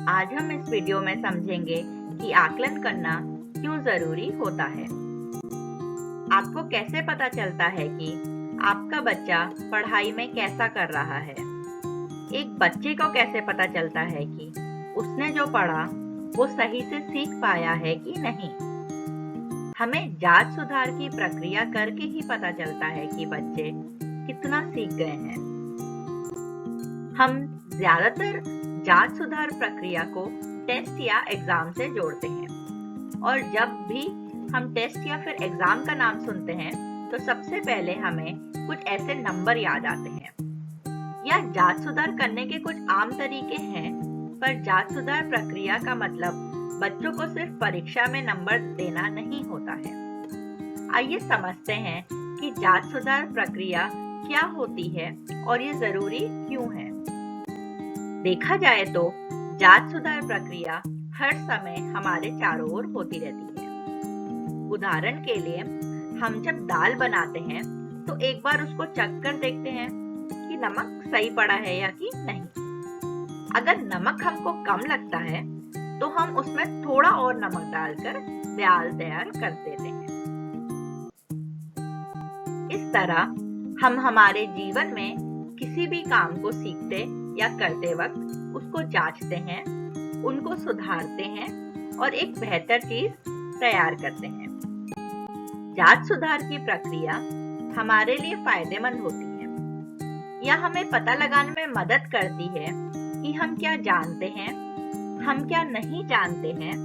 आज हम इस वीडियो में समझेंगे कि आकलन करना क्यों जरूरी होता है। आपको कैसे पता चलता है कि आपका बच्चा पढ़ाई में कैसा कर रहा है? एक बच्चे को कैसे पता चलता है कि उसने जो पढ़ा वो सही से सीख पाया है कि नहीं? हमें जांच सुधार की प्रक्रिया करके ही पता चलता है कि बच्चे कितना सीख गए हैं। हम ज्यादातर जांच सुधार प्रक्रिया को टेस्ट या एग्जाम से जोड़ते हैं और जब भी हम टेस्ट या फिर एग्जाम का नाम सुनते हैं तो सबसे पहले हमें कुछ ऐसे नंबर याद आते हैं। या जांच सुधार करने के कुछ आम तरीके हैं, पर जांच सुधार प्रक्रिया का मतलब बच्चों को सिर्फ परीक्षा में नंबर देना नहीं होता है। आइए समझते हैं कि जांच सुधार प्रक्रिया क्या होती है और ये जरूरी क्यों है। देखा जाए तो जांच सुधार प्रक्रिया हर समय हमारे चारों ओर होती रहती है। उदाहरण के लिए, हम जब दाल बनाते हैं तो एक बार उसको चख कर देखते हैं कि नमक सही पड़ा है या कि नहीं। अगर नमक हमको कम लगता है तो हम उसमें थोड़ा और नमक डालकर दाल तैयार कर देते हैं। इस तरह हम हमारे जीवन में किसी भी काम को सीखते या करते वक्त उसको जांचते हैं, उनको सुधारते हैं और एक बेहतर चीज तैयार करते हैं। जांच सुधार की प्रक्रिया हमारे लिए फायदेमंद होती है। यह हमें पता लगाने में मदद करती है कि हम क्या जानते हैं, हम क्या नहीं जानते हैं,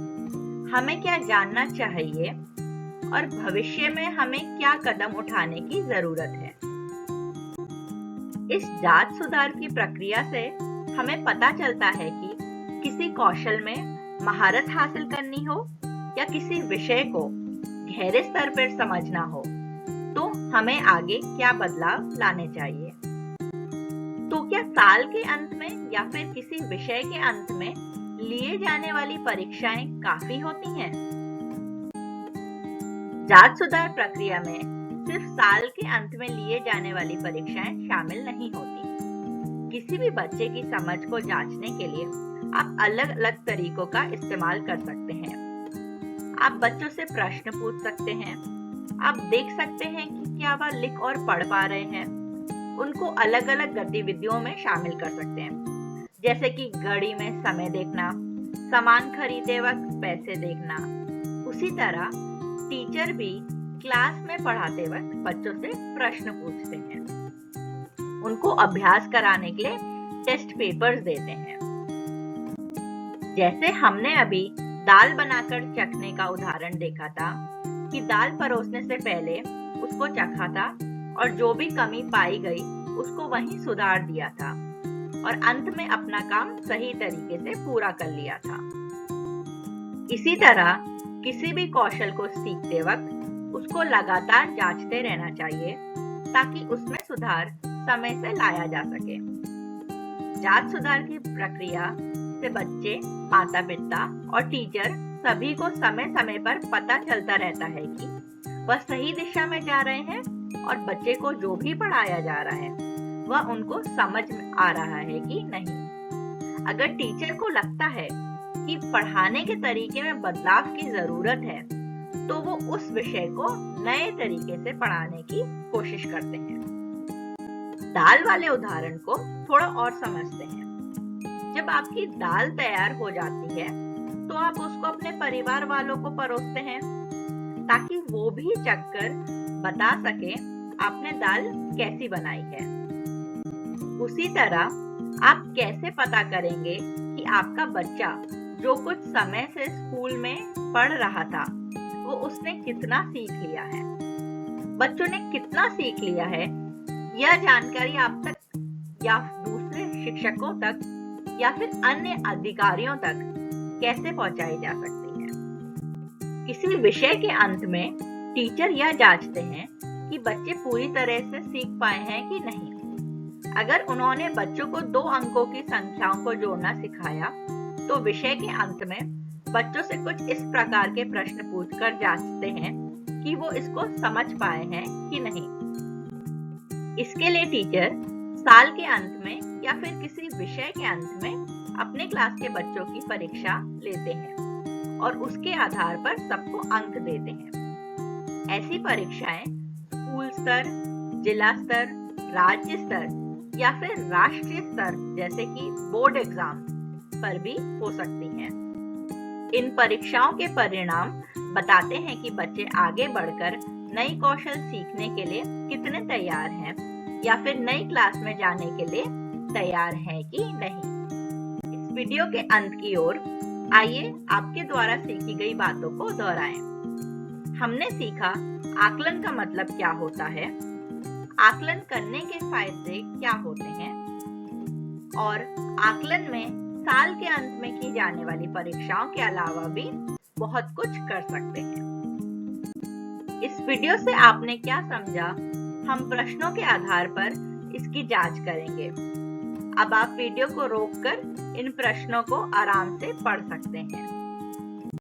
हमें क्या जानना चाहिए और भविष्य में हमें क्या कदम उठाने की जरूरत है। इस जांच सुधार की प्रक्रिया से हमें पता चलता है कि किसी कौशल में महारत हासिल करनी हो या किसी विषय को गहरे स्तर पर समझना हो तो हमें आगे क्या बदलाव लाने चाहिए। तो क्या साल के अंत में या फिर किसी विषय के अंत में लिए जाने वाली परीक्षाएं काफी होती हैं? जांच सुधार प्रक्रिया में सिर्फ साल के अंत में लिए जाने वाली परीक्षाएं शामिल नहीं होती। किसी भी बच्चे की समझ को जांचने के लिए आप अलग अलग तरीकों का इस्तेमाल कर सकते हैं। आप बच्चों से प्रश्न पूछ सकते हैं, आप देख सकते हैं कि क्या वह लिख और पढ़ पा रहे हैं। उनको अलग अलग गतिविधियों में शामिल कर सकते हैं, जैसे कि घड़ी में समय देखना, सामान खरीदते वक्त पैसे देखना। उसी तरह टीचर भी क्लास में पढ़ाते वक्त बच्चों से प्रश्न पूछते हैं, उनको अभ्यास कराने के लिए टेस्ट पेपर्स देते हैं। जैसे हमने अभी दाल बनाकर चखने का उदाहरण देखा था कि दाल परोसने से पहले उसको चखा था और जो भी कमी पाई गई उसको वहीं सुधार दिया था और अंत में अपना काम सही तरीके से पूरा कर लिया था। इसी तरह किसी भी कौशल को सीखते वक्त उसको लगातार जांचते रहना चाहिए ताकि उसमें सुधार समय से लाया जा सके। जांच सुधार की प्रक्रिया से बच्चे, माता पिता और टीचर सभी को समय समय पर पता चलता रहता है कि वह सही दिशा में जा रहे हैं और बच्चे को जो भी पढ़ाया जा रहा है वह उनको समझ में आ रहा है कि नहीं। अगर टीचर को लगता है कि पढ़ाने के तरीके में बदलाव की जरूरत है तो वो उस विषय को नए तरीके से पढ़ाने की कोशिश करते हैं। दाल वाले उदाहरण को थोड़ा और समझते हैं। जब आपकी दाल तैयार हो जाती है तो आप उसको अपने परिवार वालों को परोसते हैं ताकि वो भी चखकर बता सके आपने दाल कैसी बनाई है। उसी तरह आप कैसे पता करेंगे कि आपका बच्चा जो कुछ समय से स्कूल में पढ़ रहा था वो उसने कितना सीख लिया है? बच्चों ने कितना सीख लिया है, यह जानकारी आप तक या दूसरे शिक्षकों तक या फिर अन्य अधिकारियों तक कैसे पहुंचाई जा सकती है? किसी विषय के अंत में टीचर यह जांचते हैं कि बच्चे पूरी तरह से सीख पाए हैं कि नहीं। अगर उन्होंने बच्चों को 2 अंकों की संख्याओं को जोड़ना सिखाया तो विषय के अंत में बच्चों से कुछ इस प्रकार के प्रश्न पूछकर जांचते हैं कि वो इसको समझ पाए हैं कि नहीं। इसके लिए टीचर साल के अंत में या फिर किसी विषय के अंत में अपने क्लास के बच्चों की परीक्षा लेते हैं और उसके आधार पर सबको अंक देते हैं। ऐसी परीक्षाएं स्कूल स्तर, जिला स्तर, राज्य स्तर या फिर राष्ट्रीय स्तर जैसे कि बोर्ड एग्जाम पर भी हो सकती हैं। इन परीक्षाओं के परिणाम बताते हैं कि बच्चे आगे बढ़कर नई कौशल सीखने के लिए कितने तैयार हैं या फिर नई क्लास में जाने के लिए तैयार हैं कि नहीं। इस वीडियो के अंत की ओर आइए आपके द्वारा सीखी गई बातों को दोहराएं। हमने सीखा आकलन का मतलब क्या होता है, आकलन करने के फायदे क्या होते हैं और आकलन में साल के अंत में की जाने वाली परीक्षाओं के अलावा भी बहुत कुछ कर सकते हैं। इस वीडियो से आपने क्या समझा, हम प्रश्नों के आधार पर इसकी जांच करेंगे। अब आप वीडियो को रोककर इन प्रश्नों को आराम से पढ़ सकते हैं।